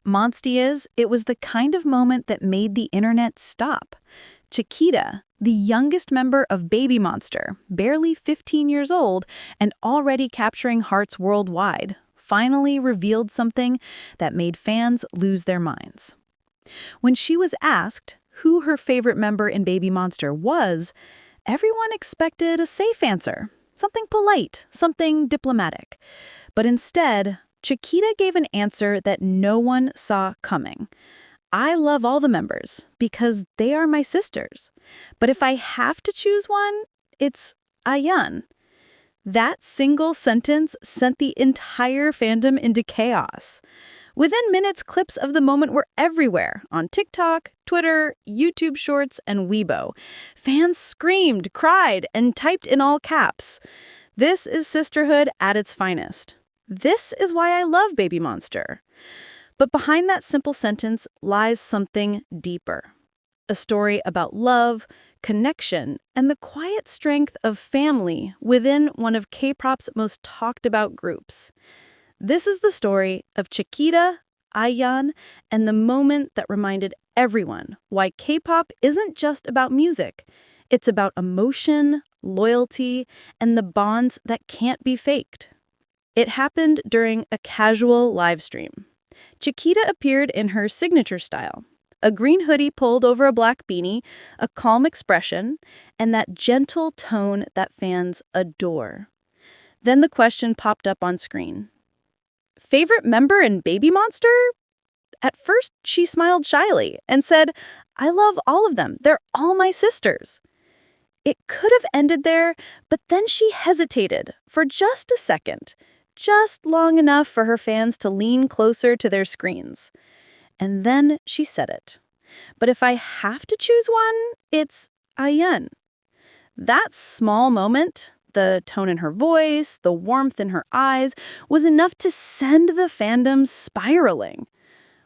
Monstie is, it was the kind of moment that made the internet stop. Chiquita, the youngest member of BABYMONSTER, barely 15 years old and already capturing hearts worldwide, finally revealed something that made fans lose their minds. When she was asked who her favorite member in BABYMONSTER was, everyone expected a safe answer, something polite, something diplomatic. But instead, Chiquita gave an answer that no one saw coming. I love all the members because they are my sisters. But if I have to choose one, it's AHYEON. That single sentence sent the entire fandom into chaos. Within minutes, clips of the moment were everywhere on TikTok, Twitter, YouTube Shorts, and Weibo. Fans screamed, cried, and typed in all caps. This is sisterhood at its finest. This is why I love BABYMONSTER. But behind that simple sentence lies something deeper. A story about love, connection, and the quiet strength of family within one of K-pop's most talked about groups. This is the story of Chikita, AHYEON, and the moment that reminded everyone why K-pop isn't just about music. It's about emotion, loyalty, and the bonds that can't be faked. It happened during a casual live stream. Chiquita appeared in her signature style, a green hoodie pulled over a black beanie, a calm expression, and that gentle tone that fans adore. Then the question popped up on screen. Favorite member in BABYMONSTER? At first, she smiled shyly and said, I love all of them. They're all my sisters. It could have ended there, but then she hesitated for just a second. Just long enough for her fans to lean closer to their screens. And then she said it. But if I have to choose one, it's AHYEON. That small moment, the tone in her voice, the warmth in her eyes, was enough to send the fandom spiraling.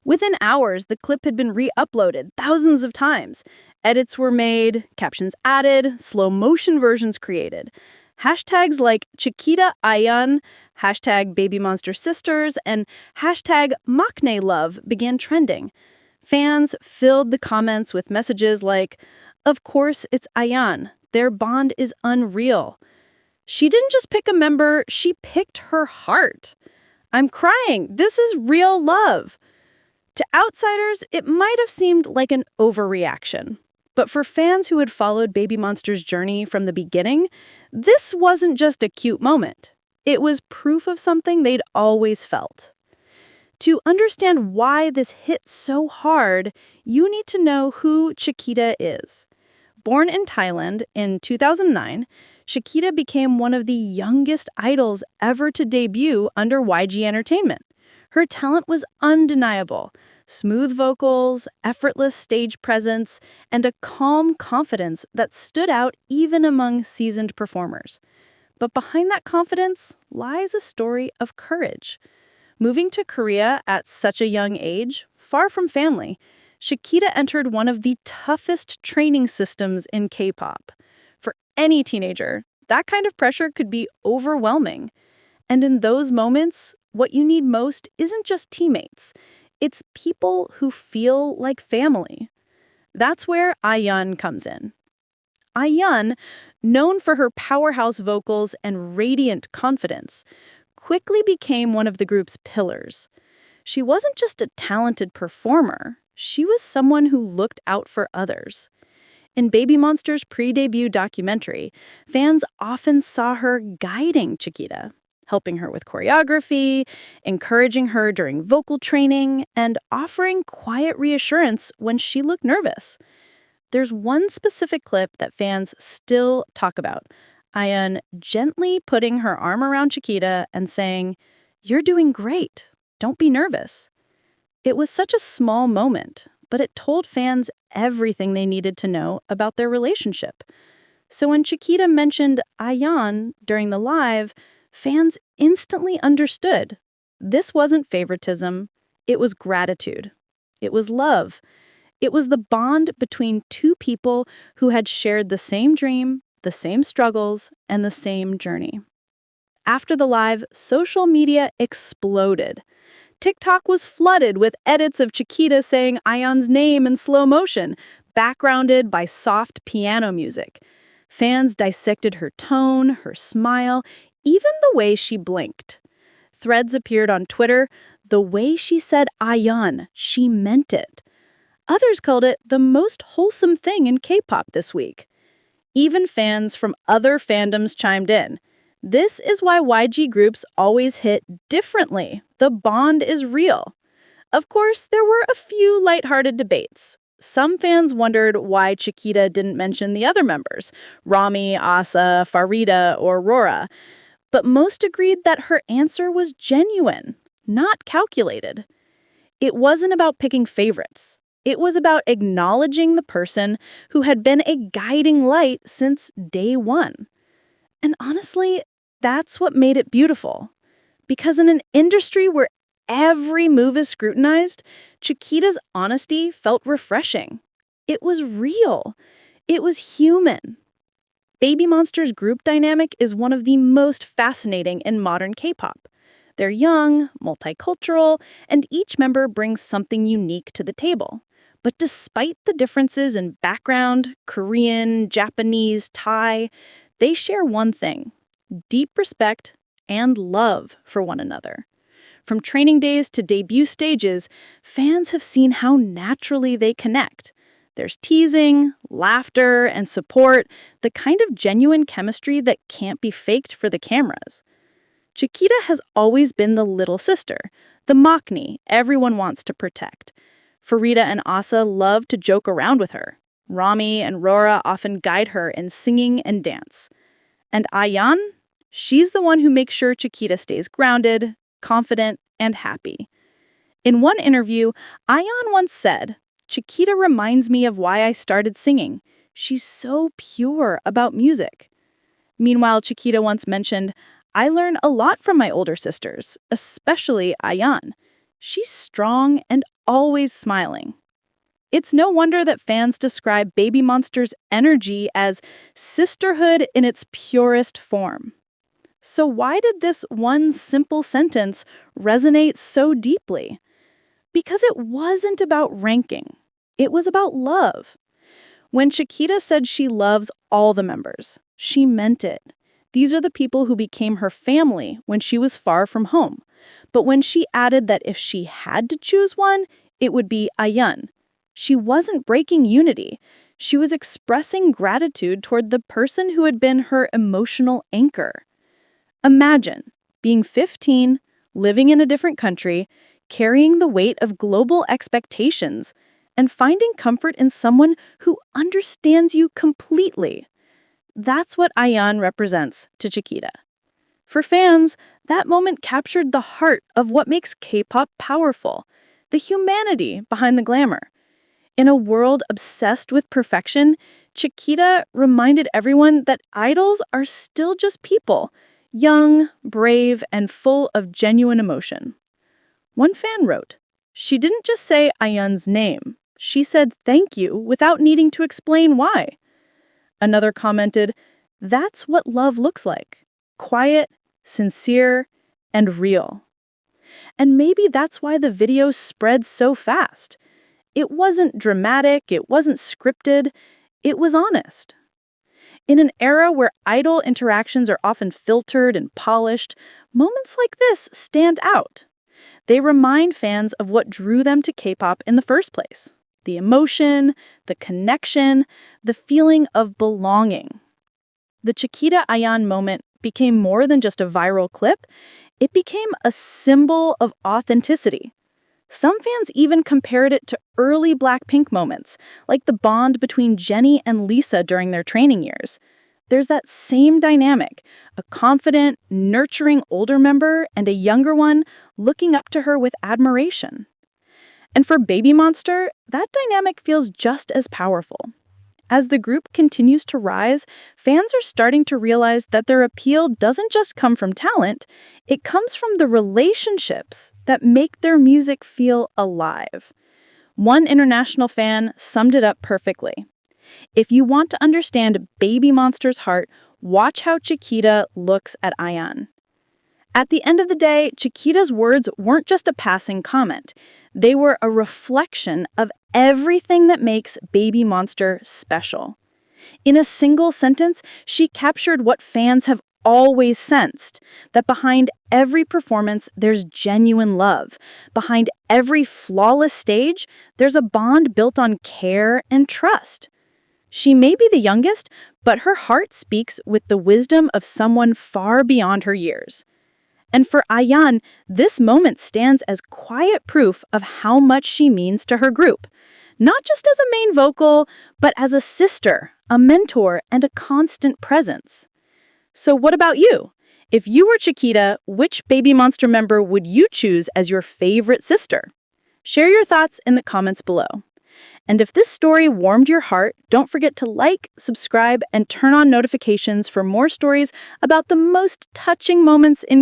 Within hours, the clip had been re-uploaded thousands of times. Edits were made, captions added, slow-motion versions created. Hashtags like Chikita AHYEON, hashtag BABYMONSTER Sisters, and hashtag MAKNELOVE began trending. Fans filled the comments with messages like, of course it's AHYEON. Their bond is unreal. She didn't just pick a member, she picked her heart. I'm crying. This is real love. To outsiders, it might have seemed like an overreaction. But for fans who had followed BABYMONSTER's journey from the beginning, this wasn't just a cute moment. It was proof of something they'd always felt. To understand why this hit so hard, you need to know who Chiquita is. Born in Thailand in 2009, Chiquita became one of the youngest idols ever to debut under YG Entertainment. Her talent was undeniable. Smooth vocals, effortless stage presence, and a calm confidence that stood out even among seasoned performers. But behind that confidence lies a story of courage. Moving to Korea at such a young age, far from family, Chiquita entered one of the toughest training systems in K-pop. For any teenager, that kind of pressure could be overwhelming. And in those moments, what you need most isn't just teammates. It's people who feel like family. That's where AHYEON comes in. AHYEON, known for her powerhouse vocals and radiant confidence, quickly became one of the group's pillars. She wasn't just a talented performer, she was someone who looked out for others. In BABYMONSTER's pre-debut documentary, fans often saw her guiding Chiquita, helping her with choreography, encouraging her during vocal training, and offering quiet reassurance when she looked nervous. There's one specific clip that fans still talk about. AHYEON gently putting her arm around Chiquita and saying, "You're doing great. Don't be nervous." It was such a small moment, but it told fans everything they needed to know about their relationship. So when Chiquita mentioned AHYEON during the live, fans instantly understood. This wasn't favoritism. It was gratitude. It was love. It was the bond between two people who had shared the same dream, the same struggles, and the same journey. After the live, social media exploded. TikTok was flooded with edits of Chiquita saying Ahyeon's name in slow motion, backgrounded by soft piano music. Fans dissected her tone, her smile, even the way she blinked. Threads appeared on Twitter. The way she said Ahyeon, she meant it. Others called it the most wholesome thing in K-pop this week. Even fans from other fandoms chimed in. This is why YG groups always hit differently. The bond is real. Of course, there were a few lighthearted debates. Some fans wondered why Chiquita didn't mention the other members, Rami, Asa, Farida, or Rora. But most agreed that her answer was genuine, not calculated. It wasn't about picking favorites. It was about acknowledging the person who had been a guiding light since day one. And honestly, that's what made it beautiful. Because in an industry where every move is scrutinized, Chiquita's honesty felt refreshing. It was real. It was human. BABYMONSTER's group dynamic is one of the most fascinating in modern K-pop. They're young, multicultural, and each member brings something unique to the table. But despite the differences in background, Korean, Japanese, Thai, they share one thing: deep respect and love for one another. From training days to debut stages, fans have seen how naturally they connect. There's teasing, laughter, and support, the kind of genuine chemistry that can't be faked for the cameras. Chiquita has always been the little sister, the maknae everyone wants to protect. Farida and Asa love to joke around with her. Rami and Rora often guide her in singing and dance. And Ahyeon? She's the one who makes sure Chiquita stays grounded, confident, and happy. In one interview, Ahyeon once said, "Chiquita reminds me of why I started singing. She's so pure about music." Meanwhile, Chiquita once mentioned, "I learn a lot from my older sisters, especially Ahyeon. She's strong and always smiling." It's no wonder that fans describe BABYMONSTER's energy as sisterhood in its purest form. So why did this one simple sentence resonate so deeply? Because it wasn't about ranking. It was about love. When Chiquita said she loves all the members, she meant it. These are the people who became her family when she was far from home. But when she added that if she had to choose one, it would be Ahyeon, she wasn't breaking unity. She was expressing gratitude toward the person who had been her emotional anchor. Imagine being 15, living in a different country, carrying the weight of global expectations, and finding comfort in someone who understands you completely. That's what Ahyeon represents to Chiquita. For fans, that moment captured the heart of what makes K-pop powerful, the humanity behind the glamour. In a world obsessed with perfection, Chiquita reminded everyone that idols are still just people, young, brave, and full of genuine emotion. One fan wrote, "She didn't just say Ahyeon's name. She said thank you without needing to explain why." Another commented, "That's what love looks like. Quiet, sincere, and real." And maybe that's why the video spread so fast. It wasn't dramatic, it wasn't scripted, it was honest. In an era where idol interactions are often filtered and polished, moments like this stand out. They remind fans of what drew them to K-pop in the first place: the emotion, the connection, the feeling of belonging. The Chiquita Ahyeon moment became more than just a viral clip. It became a symbol of authenticity. Some fans even compared it to early Blackpink moments, like the bond between Jennie and Lisa during their training years. There's that same dynamic, a confident, nurturing older member and a younger one looking up to her with admiration. And for BABYMONSTER, that dynamic feels just as powerful. As the group continues to rise, fans are starting to realize that their appeal doesn't just come from talent, it comes from the relationships that make their music feel alive. One international fan summed it up perfectly. "If you want to understand BABYMONSTER's heart, watch how Chiquita looks at Ahyeon." At the end of the day, Chiquita's words weren't just a passing comment. They were a reflection of everything that makes Baby Monster special. In a single sentence, she captured what fans have always sensed, that behind every performance, there's genuine love. Behind every flawless stage, there's a bond built on care and trust. She may be the youngest, but her heart speaks with the wisdom of someone far beyond her years. And for Ahyeon, this moment stands as quiet proof of how much she means to her group. Not just as a main vocal, but as a sister, a mentor, and a constant presence. So what about you? If you were Chiquita, which Baby Monster member would you choose as your favorite sister? Share your thoughts in the comments below. And if this story warmed your heart, don't forget to like, subscribe, and turn on notifications for more stories about the most touching moments in